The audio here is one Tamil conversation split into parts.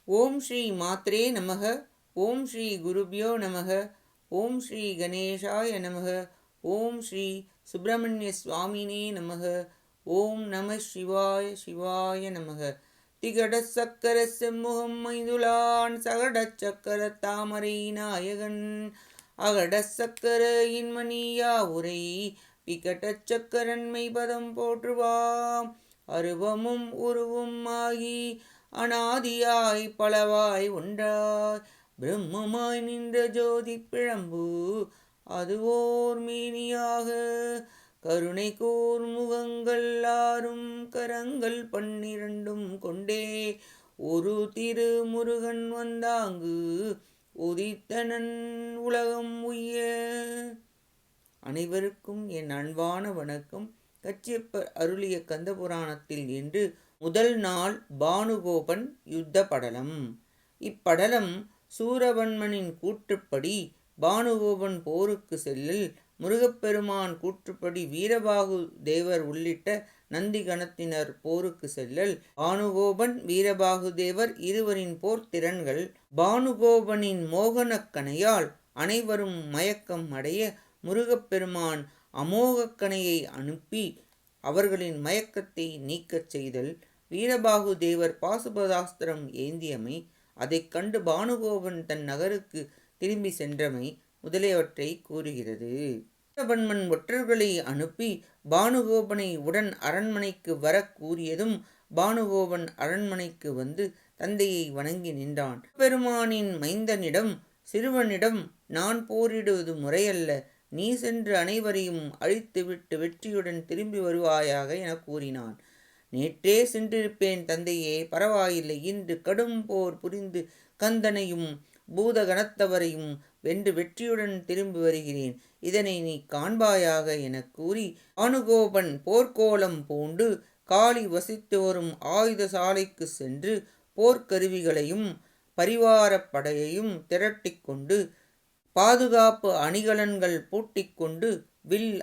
ஓம் ஸ்ரீ மாத்ரே நமக. ஓம் ஸ்ரீ குருபியோ நமக. ஓம் ஸ்ரீ கணேஷாய நமக. ஓம் ஸ்ரீ சுப்பிரமணிய சுவாமினே நமக. ஓம் நம சிவாய சிவாய நமக. திகட சக்கர செம்முகம் மைதுளான் சகட சக்கர தாமரை நாயகன் அகட சக்கர இன்மணியா உரை விகட சக்கரன்மை பதம் போற்றுவாம். அருவமும் உருவும் ஆகி அனாதியாய் பலவாய் ஒன்றாய் பிரம்மமாய் நின்ற ஜோதி பிழம்பு அதுவோர் மேனியாக கருணை கூர் முகங்கள் ஆறும் கரங்கள் 12 கொண்டே ஒரு திரு முருகன் வந்தாங்கு உதித்தனன் உலகம் உய்ய. அனைவருக்கும் என் அன்பான வணக்கம். கச்சியப்பர் அருளிய கந்தபுராணத்தில் இன்று முதல் நாள் பானுகோபன் யுத்த படலம். இப்படலம் சூரவன்மனின் கூற்றுப்படி பானுகோபன் போருக்கு செல்லல், முருகப்பெருமான் கூற்றுப்படி வீரபாகு தேவர் உள்ளிட்ட நந்தி கணத்தினர் போருக்கு செல்லல், பானுகோபன் வீரபாகு தேவர் இருவரின் போர் திறன்கள், பானுகோபனின் மோகனக்கணையால் அனைவரும் மயக்கம் அடைய முருகப்பெருமான் அமோகக்கணையை அனுப்பி அவர்களின் மயக்கத்தை நீக்கச் செய்தல், வீரபாகு தேவர் பாசுபதாஸ்திரம் ஏந்தியமை, அதைக் கண்டு பானுகோபன் தன் நகருக்கு திரும்பி சென்றமை முதலியவற்றை கூறுகிறது. சூரவன்மன் ஒற்றர்களை அனுப்பி பானுகோபனை உடன் அரண்மனைக்கு வர கூறியதும் பானுகோபன் அரண்மனைக்கு வந்து தந்தையை வணங்கி நின்றான். பெருமானின் மைந்தனிடம் சிறுவனிடம் நான் போரிடுவது முறையல்ல, நீ சென்று அனைவரையும் அழித்துவிட்டு வெற்றியுடன் திரும்பி வருவாயாக என கூறினான். நேற்றே சென்றிருப்பேன் தந்தையே, பரவாயில்லை, இன்று கடும் போர் புரிந்து கந்தனையும் பூதகணத்தவரையும் வென்று வெற்றியுடன் திரும்பி வருகிறேன், இதனை நீ காண்பாயாக என கூறி பானுகோபன் போர்க்கோலம் பூண்டு காளி வசித்து வரும் ஆயுத சாலைக்கு சென்று போர்க்கருவிகளையும் பரிவாரப் படையையும் திரட்டிக் கொண்டு பாதுகாப்பு அணிகலன்கள் பூட்டிக்கொண்டு வில்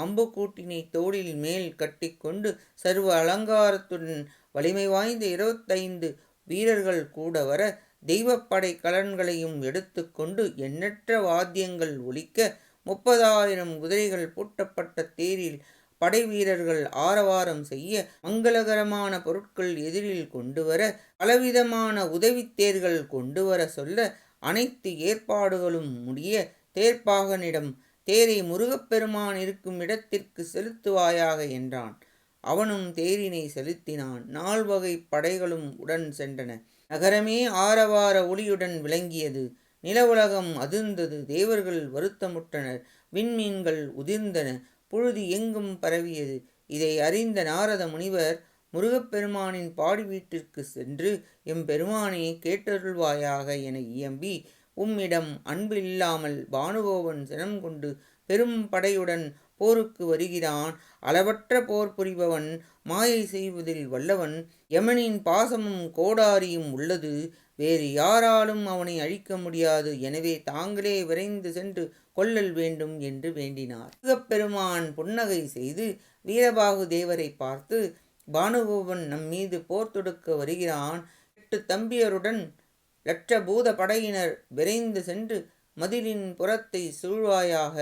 அம்புக்கூட்டினை தோளில் மேல் கட்டிக்கொண்டு சர்வ அலங்காரத்துடன் வலிமை வாய்ந்த 25 வீரர்கள் கூட வர தெய்வப்படை கலன்களையும் எடுத்துக்கொண்டு எண்ணற்ற வாத்தியங்கள் ஒலிக்க 30,000 குதிரைகள் பூட்டப்பட்ட தேரில் படை வீரர்கள் ஆரவாரம் செய்ய மங்களகரமான பொருட்கள் எதிரில் கொண்டு வர பலவிதமான உதவித் தேர்கள் கொண்டு வர சொல்ல அனைத்து ஏற்பாடுகளும் முடிய தேர்ப்பாகனிடம் தேரை முருகப்பெருமான் இருக்கும் இடத்திற்கு செலுத்துவாயாக என்றான். அவனும் தேரினை செலுத்தினான். 4 வகை படைகளும் உடன் சென்றன. நகரமே ஆரவார ஒளியுடன் விளங்கியது. நிலவுலகம் அதிர்ந்தது. தேவர்கள் வருத்தமுற்றனர். விண்மீன்கள் உதிர்ந்தன. புழுதி எங்கும் பரவியது. இதை அறிந்த நாரத முனிவர் முருகப்பெருமானின் பாடி வீட்டிற்கு சென்று எம்பெருமானே கேட்டருள்வாயாக என இயம்பி, உம்மிடம் அன்பு இல்லாமல் பானுகோபன் சினம் கொண்டு பெரும் படையுடன் போருக்கு வருகிறான். அளவற்ற போர் புரிபவன், மாயை செய்வதில் வல்லவன், யமனின் பாசமும் கோடாரியும் உள்ளது. வேறு யாராலும் அவனை அழிக்க முடியாது. எனவே தாங்களே விரைந்து சென்று கொல்லல் வேண்டும் என்று வேண்டினார். முருகப்பெருமான் புன்னகை செய்து வீரபாகு தேவரை பார்த்து, பானுகோபன் நம்மீது போர் தொடுக்க வருகிறான். 8 தம்பியருடன் லட்சபூத படையினர் விரைந்து சென்று மதிலின் புறத்தை சூழ்வாயாக,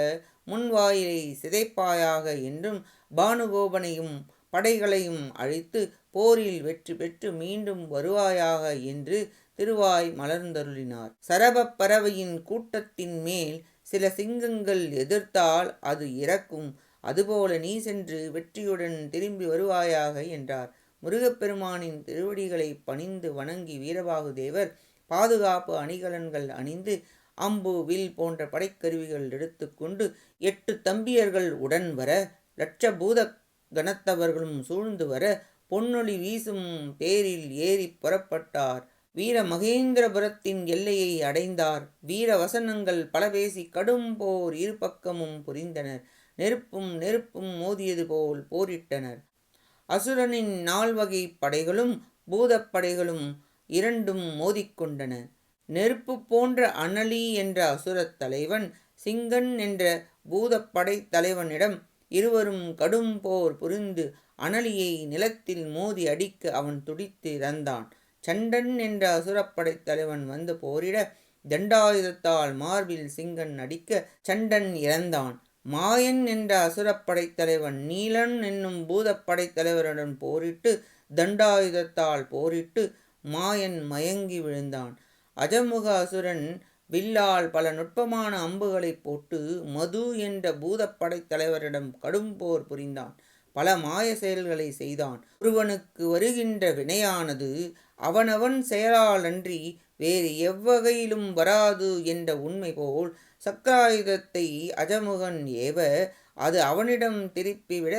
முன்வாயிலை சிதைப்பாயாக என்றும் பானுகோபனையும் படைகளையும் அழித்து போரில் வெற்றி பெற்று மீண்டும் வருவாயாக என்று திருவாய் மலர்ந்தருளினார். சரபப் பறவையின் கூட்டத்தின் மேல் சில சிங்கங்கள் எதிர்த்தால் அது இறக்கும். அதுபோல நீ சென்று வெற்றியுடன் திரும்பி வருவாயாக என்றார். முருகப்பெருமானின் திருவடிகளை பணிந்து வணங்கி வீரபாகு தேவர் பாதுகாப்பு அணிகலன்கள் அணிந்து அம்பு வில் போன்ற படைக்கருவிகள் எடுத்துக்கொண்டு 8 தம்பியர்கள் உடன் வர லட்சபூத கணத்தவர்களும் சூழ்ந்து வர பொன்னொளி வீசும் தேரில் ஏறி புறப்பட்டார். வீர மகேந்திரபுரத்தின் எல்லையை அடைந்தார். வீர வசனங்கள் பல பேசி கடும் போர் இரு பக்கமும் புரிந்தனர். நெருப்பும் மோதியது போல் போரிட்டனர். அசுரனின் 4 வகை படைகளும் பூதப்படைகளும் இரண்டும் மோதிக்கொண்டன. நெருப்பு போன்ற அனலி என்ற அசுரத் தலைவன் சிங்கன் என்ற பூதப்படை தலைவனிடம் இருவரும் கடும் போர் புரிந்து அனலியை நிலத்தில் மோதி அடிக்க அவன் துடித்து இறந்தான். சண்டன் என்ற அசுரப்படைத் தலைவன் வந்து போரிட தண்டாயுதத்தால் மார்பில் சிங்கன் அடிக்க சண்டன் இறந்தான். மாயன் என்ற அசுரப்படைத் தலைவன் நீலன் என்னும் பூதப்படைத் தலைவருடன் போரிட்டு தண்டாயுதத்தால் போரிட்டு மாயன் மயங்கி விழுந்தான். அஜமுக அசுரன் வில்லால் பல நுட்பமான அம்புகளை போட்டு மது என்ற பூதப்படைத் தலைவரிடம் கடும் போர் புரிந்தான். பல மாய செயல்களை செய்தான். ஒருவனுக்கு வருகின்ற வினையானது அவனவன் செயலாலன்றி வேறு எவ்வகையிலும் வராது என்ற உண்மை போல் சக்கராயுதத்தை அஜமுகன் ஏவ அது அவனிடம் திருப்பிவிட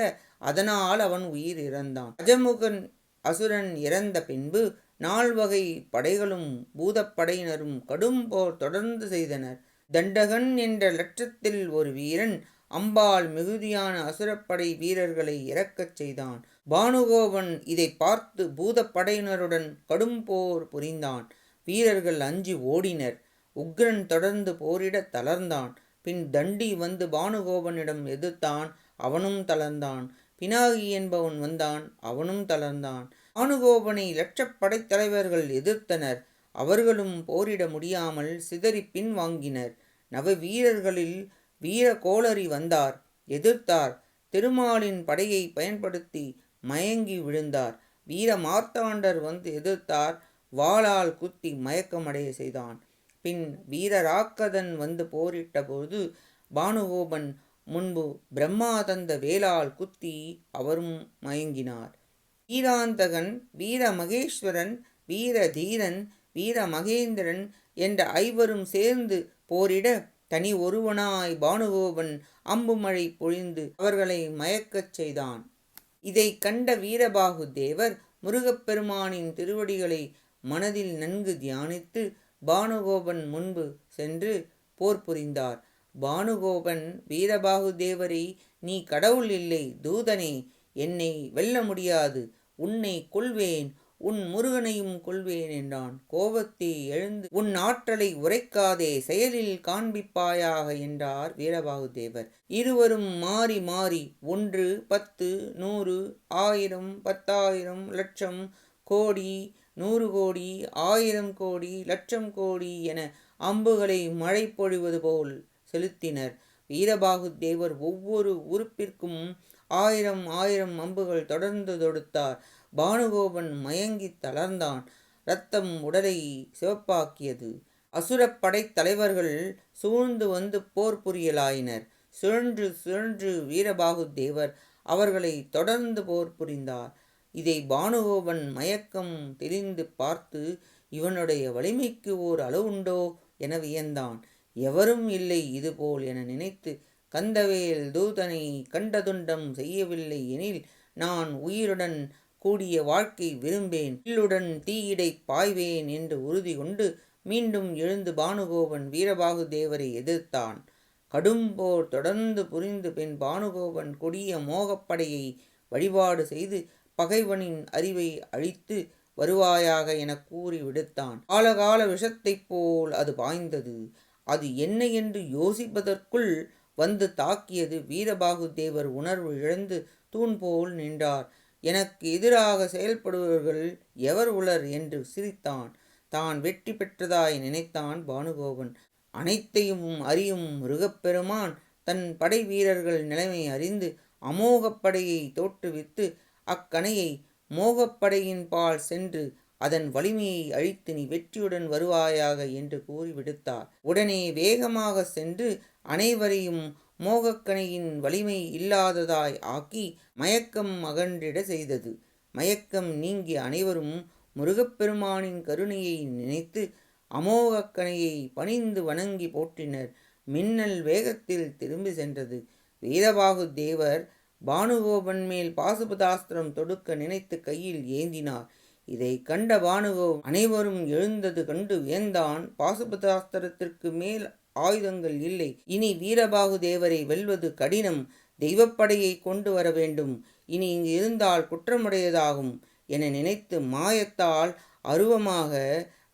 அதனால் அவன் உயிர் இறந்தான். அஜமுகன் அசுரன் இறந்த பின்பு 4 வகை படைகளும் பூதப்படையினரும் கடும் போர் தொடர்ந்து செய்தனர். தண்டகன் என்ற லட்சத்தில் ஒரு வீரன் அம்பாள் மிகுதியான அசுரப்படை வீரர்களை இறக்கச் செய்தான். பானுகோபன் இதை பார்த்து பூதப்படையினருடன் கடும் போர் புரிந்தான். வீரர்கள் அஞ்சி ஓடினர். உக்ரன் தொடர்ந்து போரிட தளர்ந்தான். பின் தண்டி வந்து பானுகோபனிடம் எதிர்த்தான். அவனும் தளர்ந்தான். பினாகி என்பவன் வந்தான். அவனும் தளர்ந்தான். பானுகோபனை லட்சப்படைத் தலைவர்கள் எதிர்த்தனர். அவர்களும் போரிட முடியாமல் சிதறி பின் வாங்கினர். நவ வீரர்களில் வீர கோளரி வந்தார். எதிர்த்தார். திருமாலின் படையை பயன்படுத்தி மயங்கி விழுந்தார். வீர மார்த்தாண்டர் வந்து எதிர்த்தார். வாளால் குத்தி மயக்கமடைய செய்தான். பின் வீரராக்கதன் வந்து போரிட்ட போது பானுகோபன் முன்பு பிரம்மா தந்த வேளால் குத்தி அவரும் மயங்கினார். வீராந்தகன், வீர மகேஸ்வரன், வீர தீரன், வீர மகேந்திரன் என்ற 5வரும் சேர்ந்து போரிட தனி ஒருவனாய் பானுகோபன் அம்புமழை பொழிந்து அவர்களை மயக்கச் செய்தான். இதை கண்ட வீரபாகு தேவர் முருகப்பெருமானின் திருவடிகளை மனதில் நன்கு தியானித்து பானுகோபன் முன்பு சென்று போர் புரிந்தார். பானுகோபன் வீரபாகு தேவரை, நீ கடவுள் இல்லை, தூதனே, என்னை வெல்ல முடியாது, உன்னை கொல்வேன், உன் முருகனையும் கொல்வேன் என்றான். கோபத்தை எழுந்து, உன் ஆற்றலை உரைக்காதே, செயலில் காண்பிப்பாயாக என்றார் வீரபாகு தேவர். இருவரும் மாறி மாறி 1, 10, 100, 1000, 10,000, லட்சம், கோடி, 100 கோடி, 1000 கோடி, லட்சம் கோடி என அம்புகளை மழை பொழிவது போல் செலுத்தினர். வீரபாகு தேவர் ஒவ்வொரு உறுப்பிற்கும் 1000 அம்புகள் தொடர்ந்து தொடுத்தார். பானுகோபன் மயங்கி தளர்ந்தான். இரத்தம் உடலை சிவப்பாக்கியது. அசுரப்படைத் தலைவர்கள் சூழ்ந்து வந்து போர் புரியலாயினர். சுழன்று சுழன்று வீரபாகு தேவர் அவர்களை தொடர்ந்து போர் புரிந்தார். இதை பானுகோபன் மயக்கம் தெளிந்து பார்த்து, இவனுடைய வலிமைக்கு ஓர் அளவுண்டோ என வியந்தான். எவரும் இல்லை இதுபோல் என நினைத்து, கந்தவேல் தூதனை கண்டதுண்டம் செய்யவில்லை எனில் நான் உயிருடன் கூடிய வாழ்க்கை விரும்பேன், வில்லுடன் தீயிடை பாய்வேன் என்று உறுதி கொண்டு மீண்டும் எழுந்து பானுகோபன் வீரபாகு தேவரை எதிர்த்தான். கடும் போர் தொடர்ந்து புரிந்து பின் பானுகோபன் கொடிய மோகப்படையை வழிபாடு செய்து பகைவனின் அறிவை அழித்து வருவாயாக என கூறி விடுத்தான். காலகால விஷத்தைப் போல் அது பாய்ந்தது. அது என்ன என்று யோசிப்பதற்குள் வந்து தாக்கியது. வீரபாகு தேவர் உணர்வு இழந்து தூண் போல் நின்றார். எனக்கு எதிராக செயல்படுபவர்கள் எவர் உளர் என்று சிரித்தான். தான் வெற்றி பெற்றதாய் நினைத்தான் பானுகோபன். அனைத்தையும் அறியும் முருகப்பெருமான் தன் படை வீரர்கள் நிலைமை அறிந்து அமோகப்படையை தோற்றுவித்து அக்கணையை மோகப்படையின் பால் சென்று அதன் வலிமையை அழித்து நீ வெற்றியுடன் வருவாயாக என்று கூறி விடுத்தார். உடனே வேகமாக சென்று அனைவரையும் மோகக்கணையின் வலிமை இல்லாததாய் ஆக்கி மயக்கம் அகன்றிட செய்தது. மயக்கம் நீங்கி அனைவரும் முருகப்பெருமானின் கருணையை நினைத்து அமோகக்கணையை பணிந்து வணங்கி போற்றினர். மின்னல் வேகத்தில் திரும்பி சென்றது. வீரபாகு தேவர் பானுகோபன் மேல் பாசுபதாஸ்திரம் தொடுக்க நினைத்து கையில் ஏந்தினார். இதை கண்ட பானுகோபன் அனைவரும் எழுந்தது கண்டு வியந்தான். பாசுபதாஸ்திரத்திற்கு மேல் ஆயுதங்கள் இல்லை. இனி வீரபாகு தேவரை வெல்வது கடினம். தெய்வப்படையை கொண்டு வர வேண்டும். இனி இங்கு இருந்தால் குற்றமுடையதாகும் என நினைத்து மாயத்தால் அருவமாக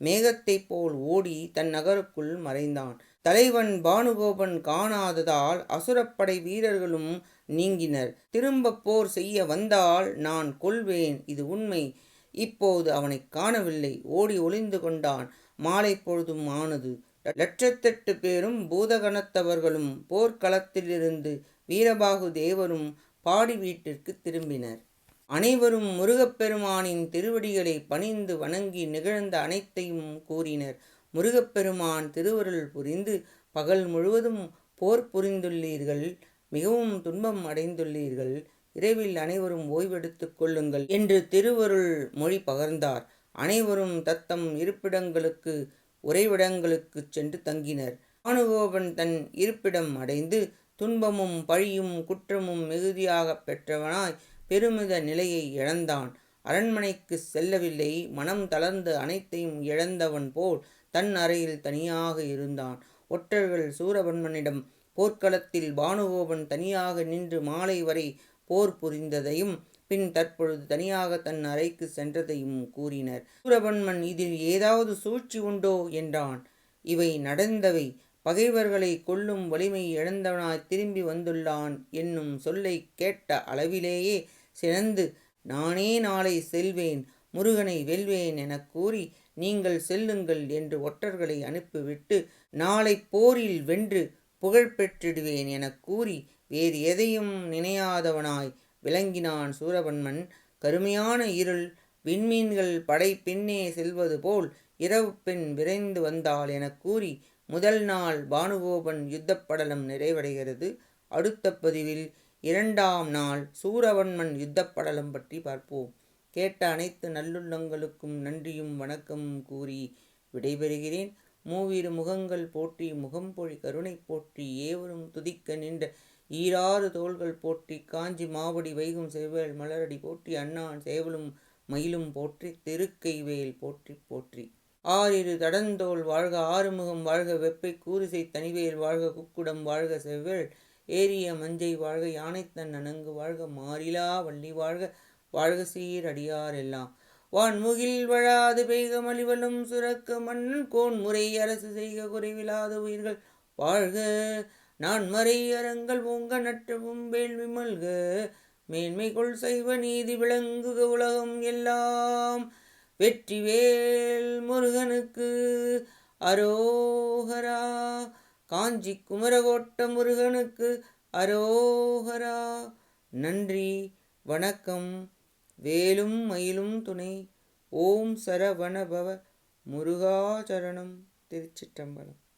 மேகத்தைப் போல் ஓடி தன் நகருக்குள் மறைந்தான். தலைவன் பானுகோபன் காணாததால் அசுரப்படை வீரர்களும் நீங்கினர். திரும்ப போர் செய்ய வந்தால் நான் கொல்வேன், இது உண்மை. இப்போது அவனைக் காணவில்லை. ஓடி ஒளிந்து கொண்டான். மாலை பொழுதும் ஆனது. லட்சத்தெட்டு பேரும் பூதகணத்தவர்களும் போர்க்களத்திலிருந்து வீரபாகு தேவரும் பாடி வீட்டிற்கு திரும்பினர். அனைவரும் முருகப்பெருமானின் திருவடிகளை பணிந்து வணங்கி நிகழ்ந்த அனைத்தையும் கூறினர். முருகப்பெருமான் திருவருள் புரிந்து பகல் முழுவதும் போர் புரிந்துள்ளீர்கள், மிகவும் துன்பம் அடைந்துள்ளீர்கள், இரவில் அனைவரும் ஓய்வெடுத்துக் கொள்ளுங்கள் என்று திருவருள் மொழி பகர்ந்தார். அனைவரும் தத்தம் இருப்பிடங்களுக்கு உறைவிடங்களுக்கு சென்று தங்கினர். பானுகோபன் தன் இருப்பிடம் அடைந்து துன்பமும் பழியும் குற்றமும் மிகுதியாகப் பெற்றவனாய் பெருமித நிலையை இழந்தான். அரண்மனைக்கு செல்லவில்லை. மனம் தளர்ந்து அனைத்தையும் இழந்தவன் போல் தன் அறையில் தனியாக இருந்தான். ஒற்றர்கள் சூரபன்மனிடம் போர்க்களத்தில் பானுகோபன் தனியாக நின்று மாலை வரை போர் புரிந்ததையும் பின் தற்பொழுது தனியாக தன் அறைக்கு சென்றதையும் கூறினர். சூரபன்மன் இதில் ஏதாவது சூழ்ச்சி உண்டோ என்றான். இவை நடந்தவை. பகைவர்களை கொல்லும் வலிமை இழந்தவனாய் திரும்பி வந்துள்ளான் என்னும் சொல்லை கேட்ட அளவிலேயே சினந்து, நானே நாளை செல்வேன், முருகனை வெல்வேன் எனக் கூறி, நீங்கள் செல்லுங்கள் என்று ஒற்றர்களை அனுப்பிவிட்டு, நாளை போரில் வென்று புகழ் பெற்றிடுவேன் எனக் கூறி வேறு எதையும் நினையாதவனாய் விளங்கினான் சூரபன்மன். கருமையான இருள், விண்மீன்கள் படை பின்னே செல்வது போல் இரவு பெண் விரைந்து வந்தாள் எனக் கூறி முதல் நாள் பானுகோபன் யுத்தப்படலம் நிறைவடைகிறது. அடுத்த பதிவில் 2ஆம் நாள் சூரபன்மன் யுத்தப்படலம் பற்றி பார்ப்போம். கேட்ட அனைத்து நல்லுள்ளங்களுக்கும் நன்றியும் வணக்கமும் கூறி விடைபெறுகிறேன். மூவிரு முகங்கள் போற்றி, முகம்பொழி கருணை போற்றி, ஏவரும் துதிக்க நின்ற ஈராறு தோள்கள் போற்றி, காஞ்சி மாவடி வைகும் செவ்வேள் மலரடி போற்றி, அண்ணான் சேவலும் மயிலும் போற்றி, திருக்கைவேல் போற்றி போற்றி. ஆறிரு தடந்தோள் வாழ்க, ஆறுமுகம் வாழ்க, வெப்பை கூரிசை தனிவேல் வாழ்க, குக்குடம் வாழ்க, செவ்வேள் ஏரிய மஞ்சை வாழ்க, யானைத்தன் அணங்கு வாழ்க, மாறிலா வள்ளி வாழ்க, வாழ்க சீர் அடியார் எல்லாம். வான்முகில் வழாது பெய்க மலிவலும் சுரக்க, மன்னன் கோன்முறை அரசு செய்க, குறைவிலாத உயிர்கள் வாழ்க, நான்மறை அறங்கள் ஓங்க, நற்றவும் வேள்வி மல்க, மேன்மைகொள் சைவ நீதி விளங்குக உலகம் எல்லாம். வெற்றிவேல் முருகனுக்கு அரோகரா. காஞ்சி குமரகோட்ட முருகனுக்கு அரோகரா. நன்றி, வணக்கம். வேலும் மயிலும் துணை. ஓம் சரவணபவ முருகாச்சரணம். திருச்சிற்றம்பலம்.